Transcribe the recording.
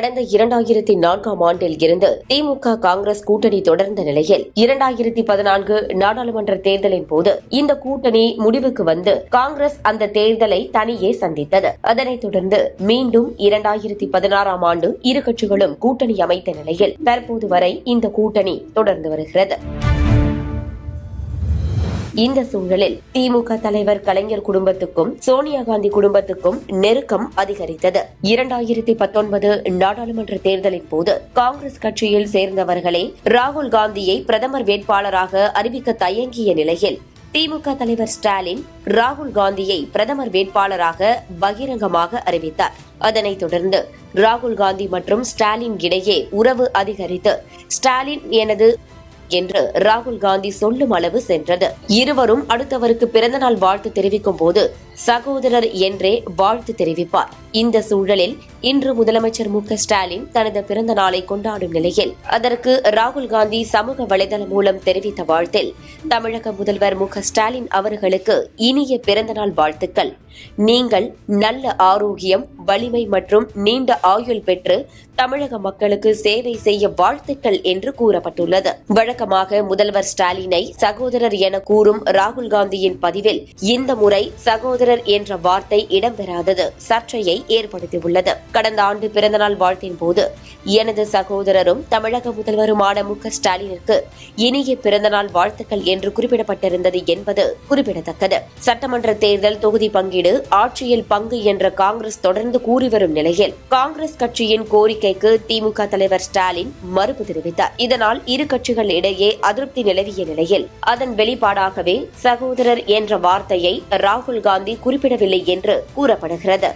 கடந்த 2004ஆம் ஆண்டில் இருந்து திமுக காங்கிரஸ் கூட்டணி தொடர்ந்த நிலையில் 2014 நாடாளுமன்ற தேர்தலின் போது இந்த கூட்டணி முடிவுக்கு வந்து காங்கிரஸ் அந்த தேர்தலை தனியே சந்தித்தது. அதனைத் தொடர்ந்து மீண்டும் 2016ஆம் ஆண்டு இரு கட்சிகளும் கூட்டணி அமைத்த நிலையில் தற்போது வரை இந்த கூட்டணி தொடர்ந்து வருகிறது. இந்த சூழலில் திமுக தலைவர் கலைஞர் குடும்பத்துக்கும் சோனியா காந்தி குடும்பத்துக்கும் நெருக்கம் அதிகரித்தது. 2019 நாடாளுமன்ற தேர்தலின் போது காங்கிரஸ் கட்சியில் சேர்ந்தவர்களே ராகுல் காந்தியை பிரதமர் வேட்பாளராக அறிவிக்க தயங்கிய நிலையில் திமுக தலைவர் ஸ்டாலின் ராகுல் காந்தியை பிரதமர் வேட்பாளராக பகிரங்கமாக அறிவித்தார். அதனைத் தொடர்ந்து ராகுல் காந்தி மற்றும் ஸ்டாலின் இடையே உறவு அதிகரித்து ஸ்டாலின் எனது என்று ராகுல் காந்தி சொல்லும் அளவு சென்றது. இருவரும் அடுத்தவருக்கு பிறந்தநாள் வாழ்த்து தெரிவிக்கும் போது சகோதரர் என்றே வாழ்த்து தெரிவிப்பார். இந்த சூழலில் இன்று முதலமைச்சர் ஸ்டாலின் தனது பிறந்த நாளை கொண்டாடும் நிலையில் அதற்கு ராகுல் காந்தி சமூக வலைதளம் மூலம் தெரிவித்த வாழ்த்தில் தமிழக முதல்வர் ஸ்டாலின் அவர்களுக்கு இனிய பிறந்தநாள் வாழ்த்துக்கள். நீங்கள் நல்ல ஆரோக்கியம், வலிமை மற்றும் நீண்ட ஆயுள் பெற்று தமிழக மக்களுக்கு சேவை செய்ய வாழ்த்துக்கள் என்று கூறப்பட்டுள்ளது. வழக்கமாக முதல்வர் ஸ்டாலினை சகோதரர் என கூறும் ராகுல் காந்தியின் பதிவில் இந்த முறை சகோதரர் என்ற வார்த்தை இடம்பெறாதது சர்ச்சையை ஏற்படுத்தியுள்ளது. கடந்த ஆண்டு பிறந்தநாள் வாழ்த்தின் போது எனது சகோதரரும் தமிழக முதல்வருமான ஸ்டாலினுக்கு இனிய பிறந்தநாள் வாழ்த்துக்கள் என்று குறிப்பிடப்பட்டிருந்தது என்பது குறிப்பிடத்தக்கது. சட்டமன்ற தேர்தல் தொகுதி பங்கீடு, ஆட்சியில் பங்கு என்ற காங்கிரஸ் தொடர்ந்து கூறி வரும் நிலையில் காங்கிரஸ் கட்சியின் கோரிக்கைக்கு திமுக தலைவர் ஸ்டாலின் மறுப்பு தெரிவித்தார். இதனால் இரு கட்சிகள் இடையே அதிருப்தி நிலவிய நிலையில் அதன் வெளிப்பாடாகவே சகோதரர் என்ற வார்த்தையை ராகுல் காந்தி குறிப்பிடவில்லை என்று கூறப்படுகிறது.